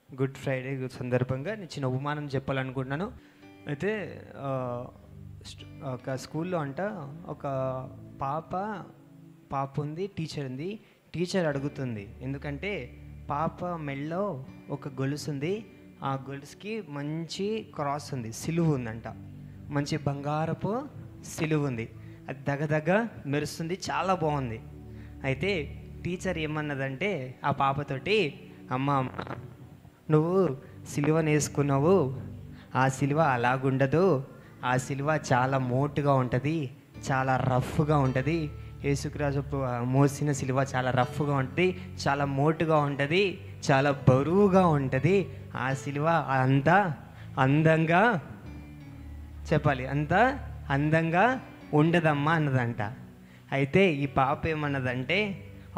Good Friday సందర్భంగా నేను చిన్న ఉపమానం చెప్పాలనుకుంటున్నాను. అయితే ఒక స్కూల్లో ఒక పాప ఉంది, టీచర్ ఉంది. టీచర్ అడుగుతుంది, ఎందుకంటే పాప మెళ్ళో ఒక గొలుసు ఉంది, ఆ గొలుసుకి మంచి క్రాస్ ఉంది, సిలువ ఉందంట, మంచి బంగారపు సిలువ ఉంది, అది దగదగ మెరుస్తుంది, చాలా బాగుంది. అయితే టీచర్ ఏమన్నదంటే ఆ పాపతోటి, అమ్మ నువ్వు సిలువను వేసుకున్నావు, ఆ సిలువ అలాగుండదు, ఆ సిలువ చాలా మోటుగా ఉంటుంది, చాలా రఫ్గా ఉంటుంది. యేసుక్రీస్తు మోసిన సిలువ చాలా రఫ్గా ఉంటుంది, చాలా మోటుగా ఉంటుంది, చాలా బరువుగా ఉంటుంది. ఆ సిలువ అంత అందంగా చెప్పాలి, అంత అందంగా ఉండదమ్మా అన్నదంట. అయితే ఈ పాప ఏమన్నదంటే,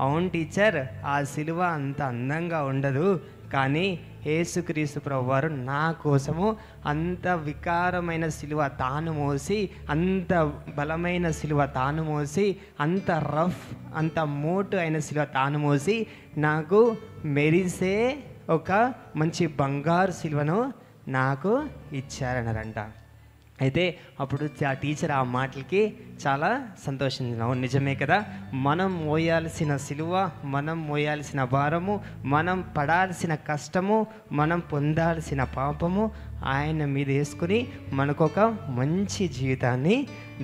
అవును టీచర్, ఆ సిలువ అంత అందంగా ఉండదు, కానీ యేసుక్రీస్తు ప్రభువారు నా కోసము అంత వికారమైన సిలువ తాను మోసి, అంత బలమైన సిలువ తాను మోసి, అంత రఫ్ అంత మోటు అయిన సిలువ తాను మోసి నాకు మెరిసే ఒక మంచి బంగారు సిలువను నాకు ఇచ్చారన్నారంట. అయితే అప్పుడు ఆ టీచర్ ఆ మాటలకి చాలా సంతోషించినావు. నిజమే కదా, మనం మోయాల్సిన సిలువ, మనం మోయాల్సిన భారము, మనం పడాల్సిన కష్టము, మనం పొందాల్సిన పాపము ఆయన మీద వేసుకుని మనకొక మంచి జీవితాన్ని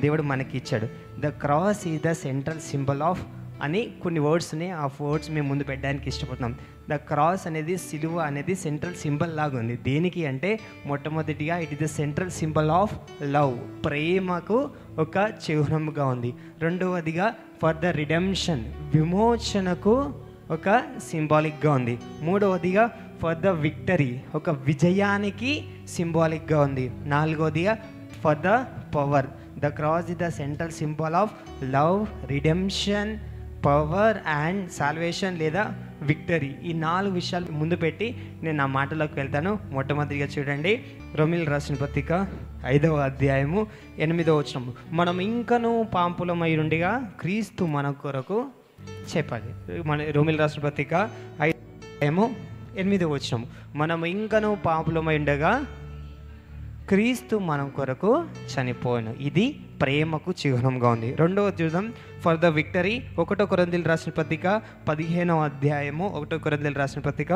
దేవుడు మనకి ఇచ్చాడు. The cross is the central symbol of అని కొన్ని వర్డ్స్ ఉన్నాయి, ఆ వర్డ్స్ మేము ముందు పెట్టడానికి ఇష్టపడుతున్నాం. ద క్రాస్ అనేది, సిలువ అనేది సెంట్రల్ సింబల్ లాగా ఉంది. దేనికి అంటే, మొట్టమొదటిగా it is the central symbol of love, ప్రేమకు ఒక చిహ్నంగా ఉంది. రెండవదిగా ఫర్ ద రిడెంప్షన్, విమోచనకు ఒక సింబాలిక్గా ఉంది. మూడవదిగా ఫర్ ద విక్టరీ, ఒక విజయానికి సింబాలిక్గా ఉంది. నాలుగవదిగా for the power. The cross is the central symbol of love, redemption, power and salvation లేదా విక్టరీ. ఈ 4 విషయాలు ముందు పెట్టి నేను నా మాటలోకి వెళ్తాను. మొట్టమొదటిగా చూడండి, రోమీయులకు రాసిన పత్రిక 5వ అధ్యాయము 8వ వచనం. మనం ఇంకనూ పాపులమై ఉండగా క్రీస్తు మన కొరకు చెప్పాలి. మన రోమీయులకు రాసిన పత్రిక 5వ అధ్యాయము 8వ వచనం. మనం ఇంకనూ పాపులమై ఉండగా క్రీస్తు మనం కొరకు చనిపోయాను. ఇది ప్రేమకు చిహ్నంగా ఉంది. రెండవది చూద్దాం, ఫర్ ద విక్టరీ. 1 కొరింథీయులకు రాసిన పత్రిక 15వ అధ్యాయము 1 కొరింథీయులకు రాసిన పత్రిక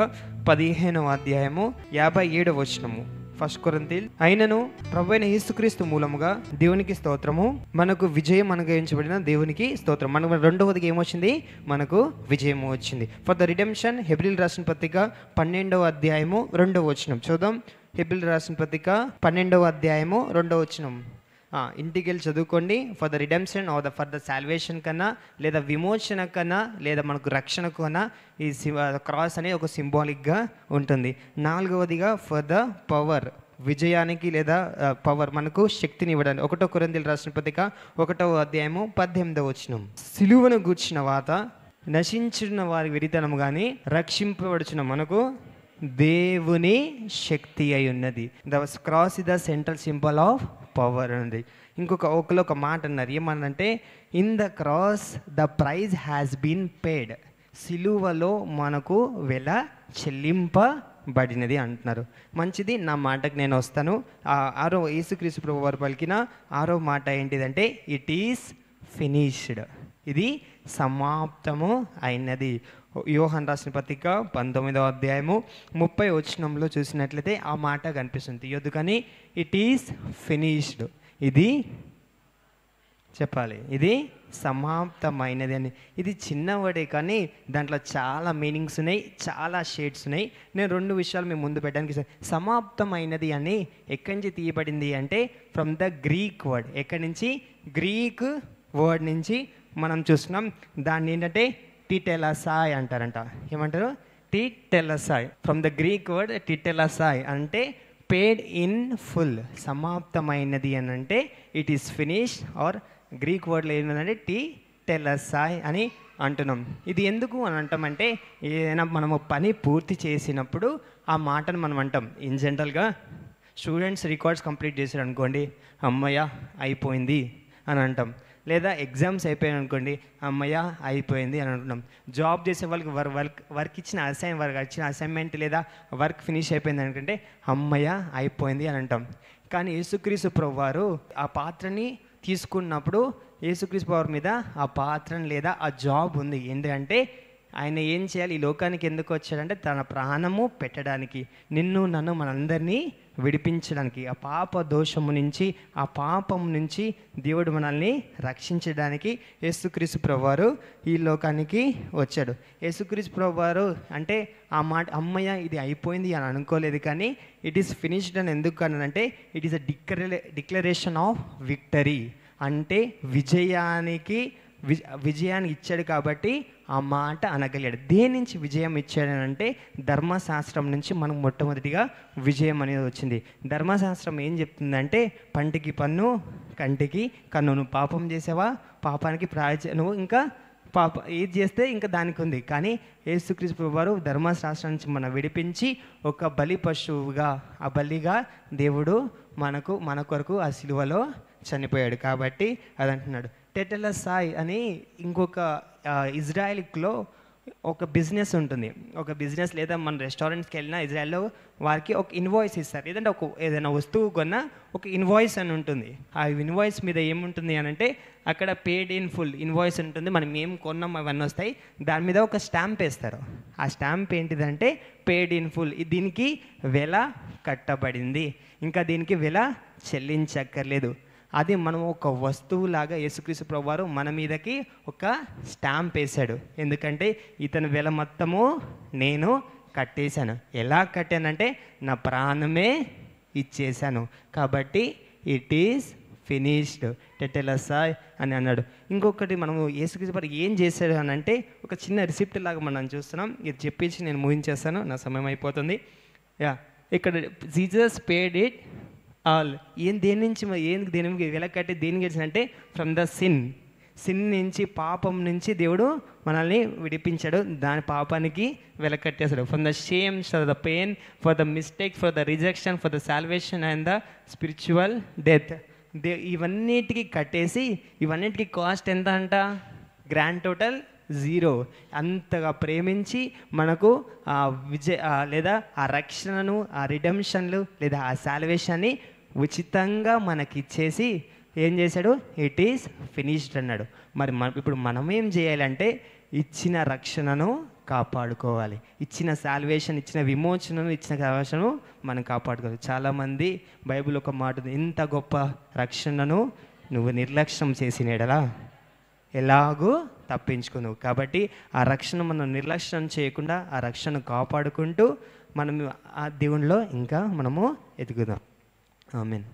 15వ అధ్యాయము 57వ వచనము. 1 కొరింథీయులు, అయినను ప్రభువైన యేసుక్రీస్తు మూలముగా దేవునికి స్తోత్రము, మనకు విజయం అనుగ్రహించబడిన దేవునికి స్తోత్రం. మనకు రెండవదిగా ఏమొచ్చింది, మనకు విజయం వచ్చింది. ఫర్ ద రిడెంప్షన్, హెబ్రీయులకు రాసిన పత్రిక 12వ అధ్యాయము 2వ వచనం చూద్దాం. హెబ్రీయులకు రాసిన పత్రిక 12వ అధ్యాయము 2వ వచనం. ఇంటికి వెళ్ళి చదువుకోండి. For the redemption or for the salvation కన్నా, లేదా విమోచన కన్నా, లేదా మనకు రక్షణ కన్నా ఈ క్రాస్ అనేది ఒక సింబాలిక్గా ఉంటుంది. నాలుగవదిగా ఫర్ ద పవర్, విజయానికి లేదా పవర్, మనకు శక్తిని ఇవ్వడానికి. 1 కొరింథీయులకు రాసిన పత్రిక 1వ అధ్యాయము 18వ వచనం. సిలువను గూర్చిన వాత నశించిన వారి వెరితనము కానీ రక్షింపబడుచున్న మనకు దేవుని శక్తి అయి ఉన్నది. The cross is the central symbol of power ఉంది. ఒకరు ఒక మాట అన్నారు, ఏమన్నంటే, in the cross the price has been paid, సిలువలో మనకు వెల చెల్లింపబడినది అంటున్నారు. మంచిది, నా మాటకు నేను వస్తాను. ఆరో యేసుక్రీస్తు ప్రభువు వారు పలికిన 6వ మాట ఏంటిదంటే, ఇట్ ఈస్ ఫినిష్డ్, ఇది సమాప్తము అయినది. యోహాను రాసిన పత్రిక 19వ అధ్యాయము 30వ వచనంలో చూసినట్లయితే ఆ మాట కనిపిస్తుంది. ఎందుకని ఇట్ ఈస్ ఫినిష్డ్, ఇది చెప్పాలి, ఇది సమాప్తమైనది అని. ఇది చిన్నవాడే కానీ దాంట్లో చాలా మీనింగ్స్ ఉన్నాయి, చాలా షేడ్స్ ఉన్నాయి. నేను 2 విషయాలు మేము ముందు పెట్టడానికి. సమాప్తమైనది అని ఎక్కడి నుంచి తీయబడింది అంటే, ఫ్రమ్ ద గ్రీక్ వర్డ్. ఎక్కడి నుంచి? గ్రీక్ వర్డ్ నుంచి మనం చూస్తున్నాం. దాన్ని ఏంటంటే టిటెలసాయ్ అంటారంట. ఏమంటారు? టిటెలసాయ్. ఫ్రమ్ ద గ్రీక్ వర్డ్ టిటెలసాయ్ అంటే పేడ్ ఇన్ ఫుల్, సమాప్తమైనది అని అంటే it is finish. Or Greek వర్డ్లో ఏంటంటే టిటెలసాయ్ అని అంటున్నాం. ఇది ఎందుకు అని అంటామంటే, ఏదైనా మనము పని పూర్తి చేసినప్పుడు ఆ మాటను మనం అంటాం. ఇన్ జనరల్గా స్టూడెంట్స్ రికార్డ్స్ కంప్లీట్ చేశారు అనుకోండి, అమ్మయ్య అయిపోయింది అని అంటాం. లేదా ఎగ్జామ్స్ అయిపోయాయి అనుకోండి, అమ్మయ్య అయిపోయింది అని అనుకుంటాం. జాబ్ చేసే వాళ్ళకి వర్క్ ఇచ్చిన అసైన్మెంట్ లేదా వర్క్ ఫినిష్ అయిపోయింది అనుకుంటే అమ్మయ్య అయిపోయింది అని అంటాం. కానీ యేసుక్రీస్తు ప్రభువారు ఆ పాత్రని తీసుకున్నప్పుడు యేసుక్రీస్తు ప్రభువారి మీద ఆ పాత్రని లేదా ఆ జాబ్ ఉంది. ఎందుకంటే ఆయన ఏం చేయాలి, ఈ లోకానికి ఎందుకు వచ్చాడంటే తన ప్రాణము పెట్టడానికి, నిన్ను నన్ను మనందరినీ విడిపించడానికి, ఆ పాప దోషము నుంచి ఆ పాపం నుంచి దేవుడు మనల్ని రక్షించడానికి యేసుక్రీస్తు ప్రభువారు ఈ లోకానికి వచ్చాడు. యేసుక్రీస్తు ప్రభువారు అంటే ఆ మాట అమ్మయ్య ఇది అయిపోయింది అని అనుకోలేదు, కానీ ఇట్ ఈస్ ఫినిష్డ్ అని ఎందుకు అనంటే it is a declaration of victory. అంటే విజయాన్ని ఇచ్చాడు కాబట్టి ఆ మాట అనగలిగాడు. దేని నుంచి విజయం ఇచ్చాడనంటే ధర్మశాస్త్రం నుంచి మనకు మొట్టమొదటిగా విజయం అనేది వచ్చింది. ధర్మశాస్త్రం ఏం చెప్తుందంటే పంటికి పన్ను కంటికి కన్ను. నువ్వు పాపం చేసావా, పాపానికి నువ్వు ఇంకా ఏది చేస్తే ఇంకా దానికి ఉంది. కానీ యేసుక్రీస్తు ప్రభువారు ధర్మశాస్త్రం నుంచి మనం విడిపించి ఒక బలి పశువుగా, ఆ బలిగా దేవుడు మన కొరకు ఆ సిలువలో చనిపోయాడు. కాబట్టి అది అంటున్నాడు. టెటెలసాయ్ అని ఇంకొక ఇజ్రాయెల్లో ఒక బిజినెస్ ఉంటుంది. ఒక బిజినెస్ లేదా మన రెస్టారెంట్స్కి వెళ్ళినా ఇజ్రాయెల్లో వారికి ఒక ఇన్వాయిస్ ఇస్తారు. లేదంటే ఏదైనా వస్తువు కొన్నా ఒక ఇన్వాయిస్ అని ఉంటుంది. ఆ ఇన్వాయిస్ మీద ఏముంటుంది అని అంటే అక్కడ పేడ్ ఇన్ ఫుల్ ఇన్వాయిస్ ఉంటుంది. మనం ఏం కొన్నాం అవన్నీ వస్తాయి. దాని మీద ఒక స్టాంప్ వేస్తారు. ఆ స్టాంప్ ఏంటిదంటే పేడ్ ఇన్ ఫుల్, దీనికి వెల కట్టబడింది, ఇంకా దీనికి వెల చెల్లించక్కర్లేదు. అది మనం ఒక వస్తువులాగా యేసుక్రీస్తు ప్రభువారు మన మీదకి ఒక స్టాంప్ వేశాడు. ఎందుకంటే ఇతని వెల మొత్తము నేను కట్టేశాను. ఎలా కట్టానంటే నా ప్రాణమే ఇచ్చేశాను. కాబట్టి ఇట్ ఈస్ ఫినిష్డ్ టెటెలసాయ్ అని అన్నాడు. ఇంకొకటి మనము యేసుక్రీస్తు ప్రభువారు ఏం చేశాడు అని అంటే ఒక చిన్న రిసిప్ట్ లాగా మనం చూస్తున్నాం. ఇది చెప్పించి నేను ముగించేస్తాను, నా సమయం అయిపోతుంది. ఇక్కడ జీసస్ పేడ్ ఇట్ ఆల్. దేనికి వెల కట్టి దేనికి గెలిచినంటే ఫ్రమ్ ద సిన్ నుంచి, పాపం నుంచి దేవుడు మనల్ని విడిపించాడు. దాని పాపానికి వెల కట్టేశాడు. From the shame, for the pain, for the mistake, for the rejection, for the salvation and the spiritual death. ఇవన్నిటికీ కట్టేసి ఇవన్నిటికీ కాస్ట్ ఎంత అంట? Grand total 0. అంతగా ప్రేమించి మనకు లేదా ఆ రక్షణను, ఆ రిడెంప్షన్లు లేదా ఆ సాల్వేషన్ని ఉచితంగా మనకిచ్చేసి ఏం చేశాడు? ఇట్ ఈస్ ఫినిష్డ్ అన్నాడు. మరి ఇప్పుడు మనం ఏం చేయాలంటే ఇచ్చిన రక్షణను కాపాడుకోవాలి. ఇచ్చిన సాల్వేషన్, ఇచ్చిన విమోచనను, ఇచ్చిన సాల్వేషను మనం కాపాడుకోవాలి. చాలామంది బైబిల్ ఒక మాట, ఇంత గొప్ప రక్షణను నువ్వు నిర్లక్ష్యం చేసినడలా ఎలాగూ తప్పించుకున్నావు. కాబట్టి ఆ రక్షణ మనం నిర్లక్ష్యం చేయకుండా ఆ రక్షణ కాపాడుకుంటూ మనం ఆ దేవునిలో ఇంకా మనము ఎదుగుదాం. ఆమేన్.